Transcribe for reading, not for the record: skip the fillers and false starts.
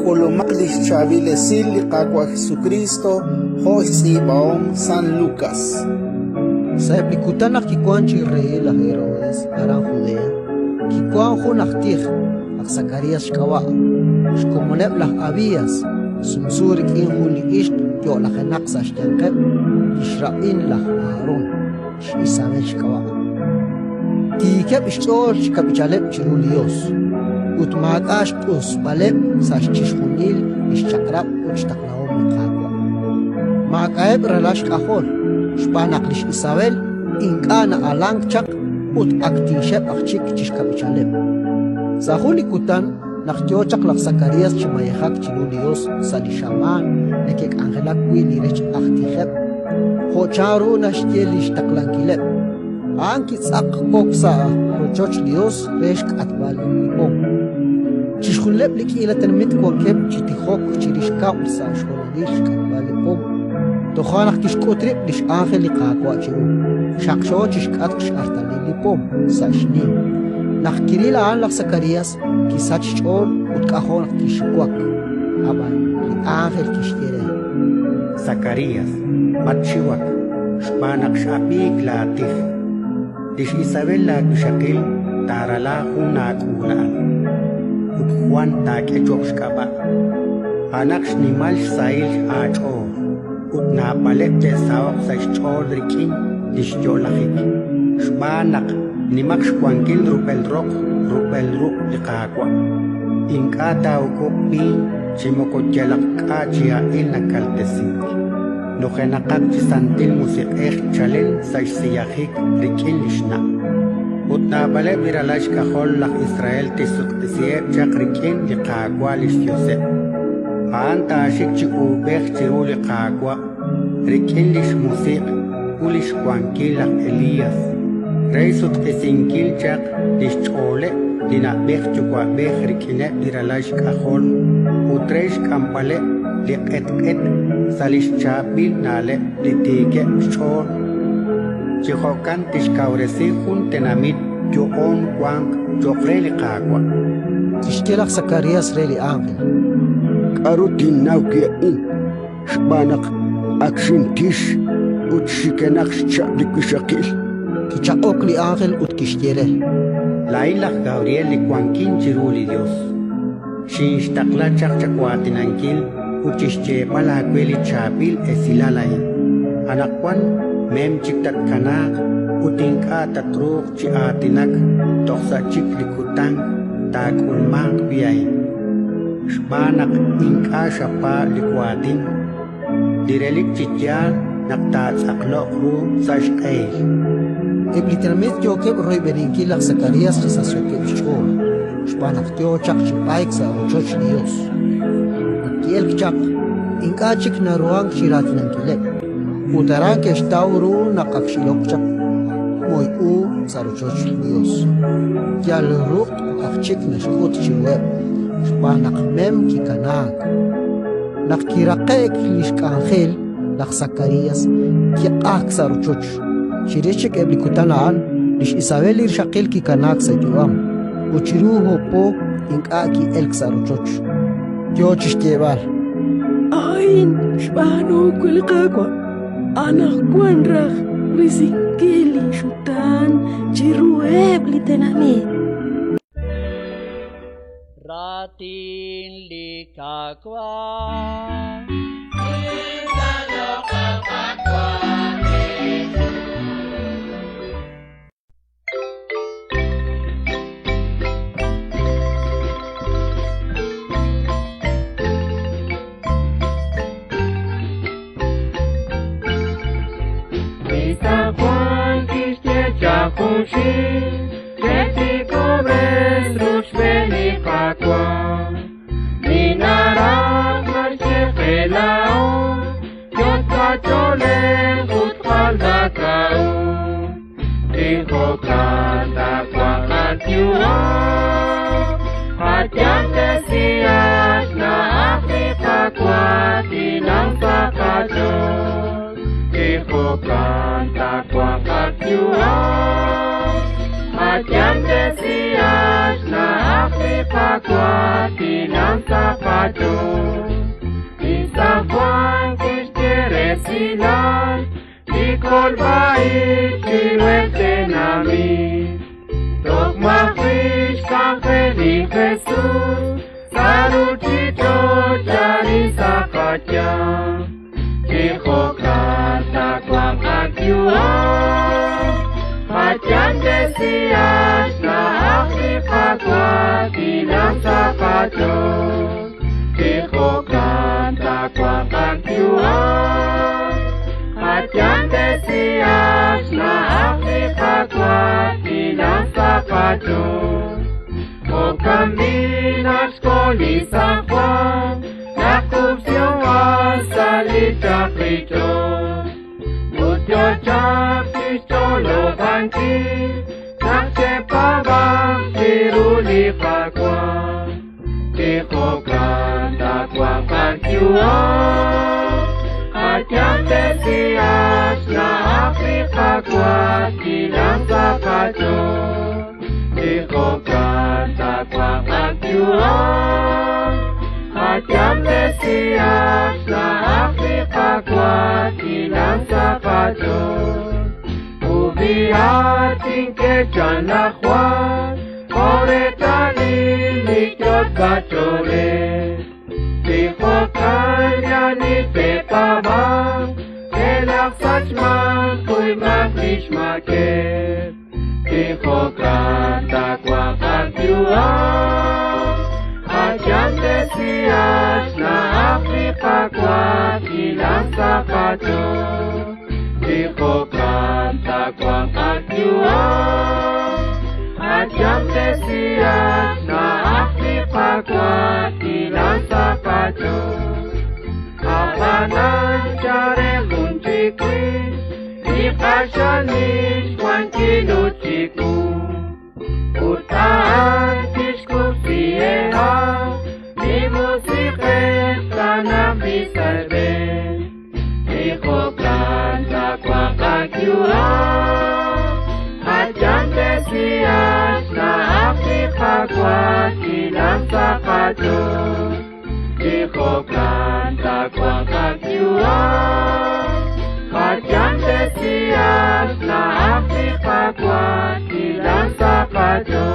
Colomalis Chavilesil Liqaqua Jesucristo Josibaom San Lucas. Sa eplikutana kikuanchi rey la Herodes aran Judea kikuan junaktir ak Zacarías shkawa shkomoneb las Abías sumsurik in juli isht yo la genaqsa shtenqeb ishrain la Harun Isabel shkawa tikeb ishtor shkapichaleb chirulios utmaqash tus baleb sashchishunil ishchakrab uchtaqnaom miqaqwa maqaeb relash qahol Shpanaqlish Isabel inkana alangchak ut aktisheb achik chishkabichaleb. Zahuli kutan nachtiochak lak Zacarías chimayahak chilulios salishaman nekek angelak wilirech aktiheb. Hocharu nashtielish taklankileb. Ankitsak koksa hochoch lios resh katbal nipom. Chishuleb likila termit kwankeb chitihok chirishkab sa shkoladish katbal nipom. Tohanak kishkotrip lish angel liqaqwa chiru shaqsho chishkat shartali lipom sashni nakirila an lak Zacarías kisach chol utkahon kishkwak aban li angel kishtere Zacarías matchiwak shpanak shapik latif dish Isabel la kushakil tarala hunakulaan ut Juan takechok shkaba anak shnimal sail acho utna palep te sawak sa chordrikin disjolahik shbanak nimak shwankil rupel ruk liqaqwa inkata ukopi chimokojelak kachia inakaltesik nojenaqak chisantil musiqej chalen sa siyahik rikin lishna utna palep viralash kahol lak Israel tisuktisiyeb chak rikin liqaqwa lishyoseb Anta ashik chikubek chiruli qaqwa rikilish musiq ulish kwankilak Elías reisut qisinkil chaq lishchole dinabek chukwabek rikine diralash qahol utresh kampale liqetqet salish chapil nale litike chor chihokan tishkauresi juntenamit yoon kwank yokreli qaqwa tishkelak Zacarías reli angel Arutin naukia in shbanak akshin tish ut shikenak shchalik shakil kichaqokli angel ut kishtere Lailak Gabriel likwankin chiruli Dios shish takla chakchakwatinankil uchishche palakweli chapil esilalay anakwan mem chiktat kana utingka tatruk chi atinak toksa chiklikutan takulmak biyay Shbanak inka shapa likwatin direlik chitya naktatsaklok ru sashqay Eblitermet yokeb roy berinkil lak Zacarías chisasokeb chor Shbanak tio chak chipaik sa ochoch Dios Kiel chak inka chik naruang shiratinangileb Utaran kestauru nakakshilok chak moy sa ochoch Dios Kial rukt akchik nashkut chirweb Shbanak mem kikanak Nakkirakek lishkangel lak Zacarías kiak saruchoch Shirechek eblikutanaan lish Isabel irshakil kikanak sa yuam Uchiru hopo inkaki elk saruchoch Yochishkebar Ain shbanu kulqaqwa anak kwanraq risinkili shutan chiru eblitenamit Ratin likaqwa Isa Juan kishte chakushi Jeti kobres ruch beli kakwa Minarak marche pelao Yot kachole gut kaldakao Tiho kanta kwa katyua Hatyam desias na akli kakwa Tinang kakachot Tiho kanta kwa katyua Hatyam desias na akli kakwa Tinang kakachot kajo Isafwan kishtere silan Ikol bait kilwek tenami Tok mafish kakeli Jesus Saruchito jari sakatya Chihokan takwang akyuan Patyan desias na Afrika kwa tinang sakato Chihokan takwang akyuan Patyan desias na Afrika kwa tinang sakato O kami naskoli sa kwan Nakupsyong asalita Krito Mutyo chak istolo banki Naksepabang siruli kakwan Chihokan takwang kakyuan Atyang desias na Afrika kwa tinang sakato Chihokan takwang kakyuan Atyang desias na Afrika kwa tinang sakato Ubi ating kechan lakwan Kore tali likyot kachore Chihokan yani pepabang Elak sachman kuy maklish maket Chihokan takwang kakyuan Atyang desias na Afrika kwa tinang sakato Chihokan takwang kakyuan Atyang desias na Afrika kwa tinang sakato Abanan jare munjikwi Ipasyanis kwan kinuchiku Utaan kisku siyeha Ni musiket tanah bisarbe Chihokan takwang kakyuan Atyang desias na Afrika kwa tinang sakato Chihokan takwang kakyuan Atyang desias na Afrika kwa tinang sakato